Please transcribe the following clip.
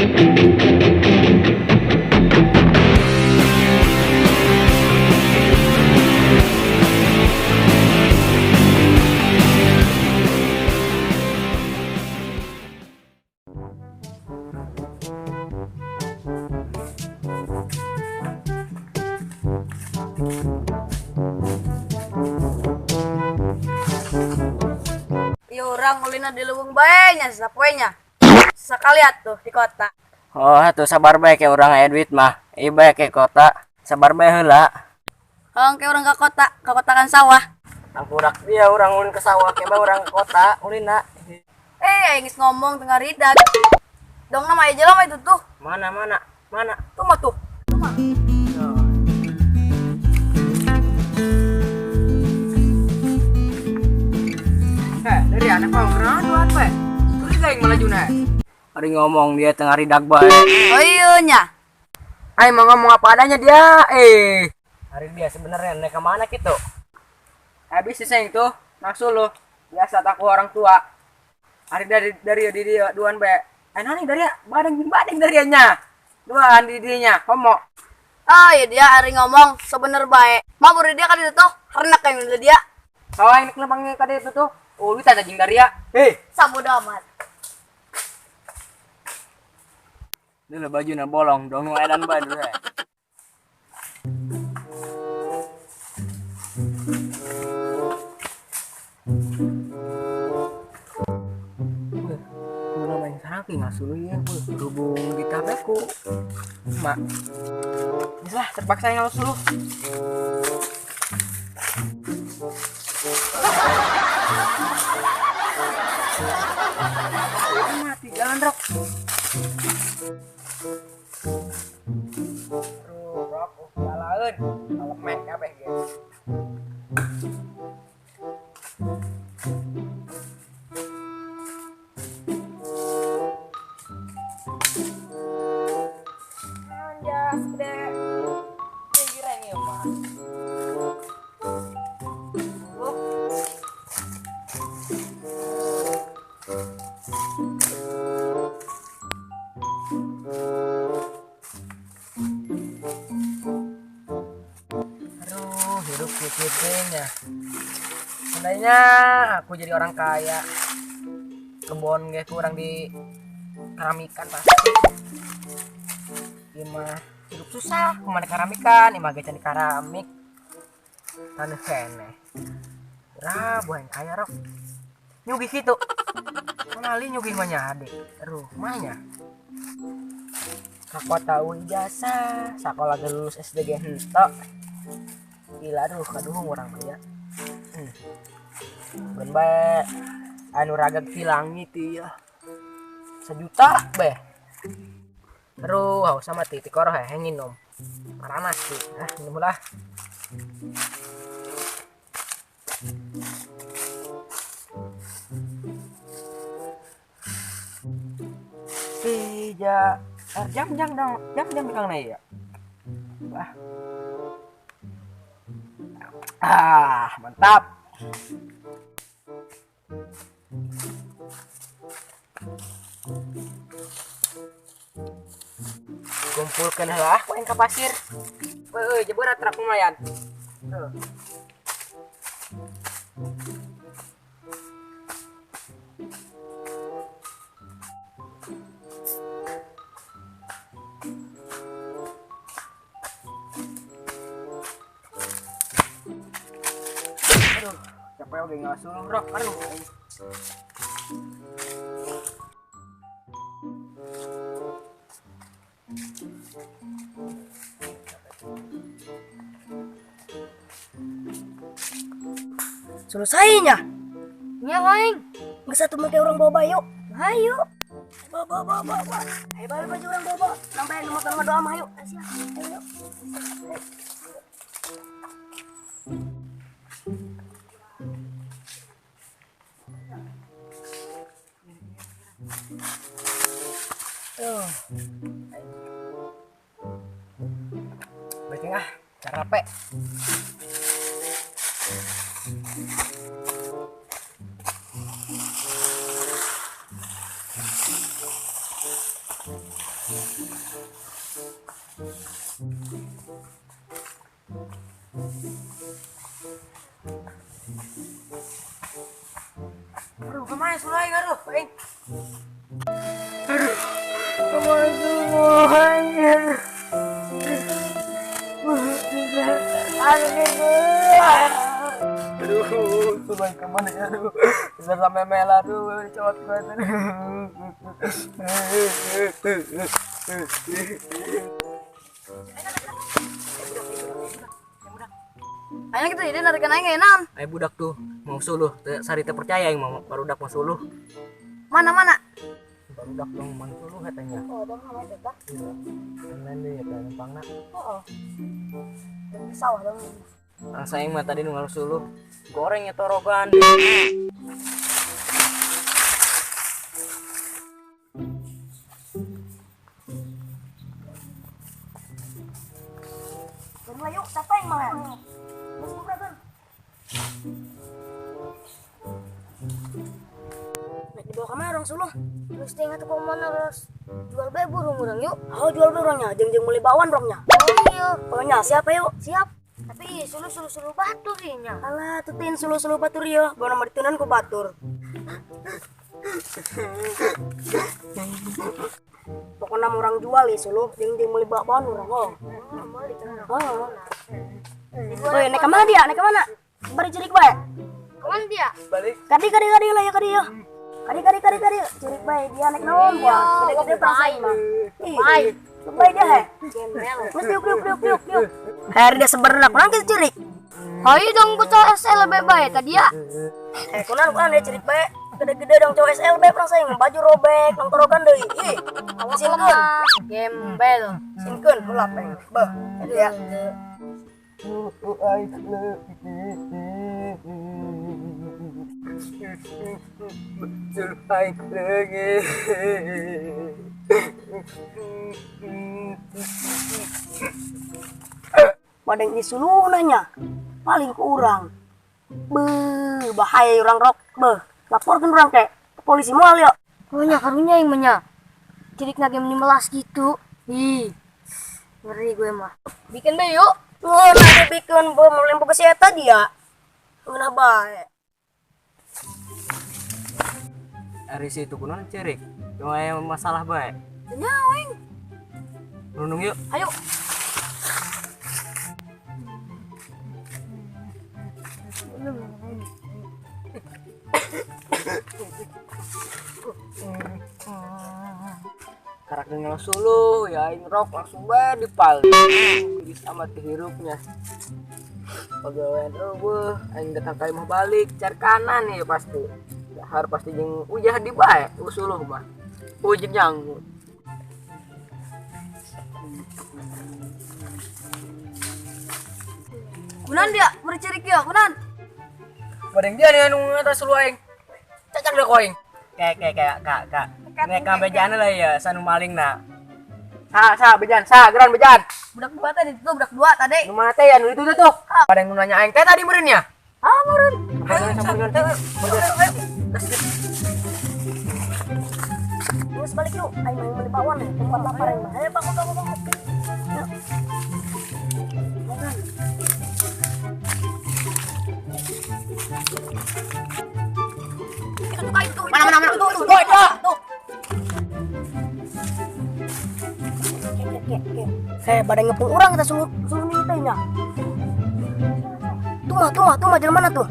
Iya orang ulina di lubung baenya sapoenya. Sekaliat tuh di kota. Oh, tuh sabar bae ke urang aya duit mah. Ieu bae ke kota. Sabar bae heula. Hong ke orang ke kota kan sawah. Angkurak dia urang ulin ke sawah ke bae urang ke kota ulina. Geus ngomong tengah ridag. Dong nama aja lah itu tuh. Mana? Tuh mah tuh. Dari anak kau keranduan pe. Tuli gaing melaju nih. Ari ngomong dia tengah ridag bae. Oh iya nya. Ay mau ngomong apa adanya dia. Ari dia sebenarnya naik ke mana gitu? Habis siseng tuh. Naksu lu. Biasa takut orang tua. Hari dari dia duan be. Nani dari badeng dari nya. Duan di dirinya. Homo. Oh iya dia hari ngomong sebener baik. Mah buru dia kan itu tuh karena kayak dia. Kawan ini kelempangnya kade itu tuh. Oh, lu tanda jing dari ya. Sabodo amat. Dulu baju bolong, dong edan bae dulu. Udah main saking ngasuh ya, berhubung di tabeku. Mak. Bisa terpaksa yang ngasuh lu. Mati jalan rok. Aduh, rok, jalan. Kalau main kabeh guys. Anjas, gede. Kira ini apa? Hidup kikitnya. Seandainya aku jadi orang kaya, kebun gue kurang di keramikan pasti. Gimana hidup susah, kemana keramikan, imah gue di keramik. Tanah kene. Buah yang kaya rok. Nyugi gitu. Kenali nyugi mahnya adik. Aduh, mahnya. Kakak tahu ijazah, sekolah lulus SD ge henteu. Gila aduh orang kaya. Ben bae anu ragag hilang gitu ya. 1 juta beh. Aduh, haus sama titik koroh hengin nom. Paranas sih. Minum lah. Jam dong kang nai ya. Mantap. Kumpulkan lah main ke pasir. Jeberat truk lumayan. Aduh, capek oke ngasuh rok. Aduh. Selesainya. Nya aing. Geus satu make orang boba yuk. Ayo. Bawa. Ayo baju orang boba. Sampai motor doa mah yuk. Ayo. Baik cara pe. Aduh, kemana Sulai? Aduh, Aing. Aduh, Sulai kemana ya? Aduh, bisa sampai mela aduh, cowok banget. Ayo kita ide narikan aing enan. Ayo budak tuh mau suluh, sari teh percaya yang mau barudak mau suluh. Mana? Barudak yang mau suluh katanya. Oh, dong sama itu tah. Lain deh ya numpangna. Oh. Sawah dong. Ang saing mah tadi nunggu suluh. Goreng ya torogan. Kan yuk, siapa yang malah? Masuk buka kan. Nak dibawa kemana orang suluh? Terus tengah tuh kemana terus? Jual bebur orang yuk. Oh jual beburangnya, jeng mulai bawan orangnya. Oh iya. Pokoknya siapa yuk? Siap. Tapi suluh batur nya. Alah, tutin suluh batur ya. Bawa nama ditunan ku batur. Pokoknya orang jual ya suluh, jeng mulai bawan orang. Oh. Oh. Oh, naik kemana dia? Naik kemana? Bari cerik bae. Kemana dia? Balik. Kadi lah ya kadi ya. Kadi. Cerik bae dia naik naon gua. Gede perasaan mah. Baik. Baik dia he. Mas yuk. Hari dia sebenarnya kurang kita cerik. Hayu dong ku cowok SL lebih baik tadi ya. Kunan dia cerik bae. Gede-gede dong cowok SL bae perasaan baju robek, nang torogan deui. Ih. Sinkeun. Gembel. Sinkeun ulah peng. Beuh. Ya. Padang di suluh nanya paling ke urang bahaya orang rok laporkan orang ke polisi mual ya. Pokoknya karunya yang menya cirik nage melas gitu. Ih ngeri gue mah. Bikin deh yuk. Oh nanti bikin bom lempuk ke sieta dia. Ngena bae. Ari situ kunon cerik. Cuma yang masalah bae. Nyaweng. Runung yuk. Ayo. Karakternya suluh ya aing rok langsung bae dipal. Sama hirupnya. Pegawaian eueuh aing datang ka imah balik cari kanan ya pasti. Dahar pasti jeung ujah di bae suluh mah. Ujeng nyanggu. Kunan dia bercerik ya kunan. Badeng dia nih anu eta suluh aing. Cacak deh koing. Kak. Nek ka bejana lah ya sanu maling na. Sa bejan, geran bejan. Budak dua tadi itu budak dua tadi. Nu mana teh anu itu tuh. Badeng nu nanya aing teh tadi meureun ya. Meureun. Terus balik yuk. Aing mau beli bawang nih, tempat lapar aing mah. Ayo bangun. Yuk. Mana tuh. Tuh. Badai ngepung orang kita suruh militernya. Tuh mah jalan mana tuh?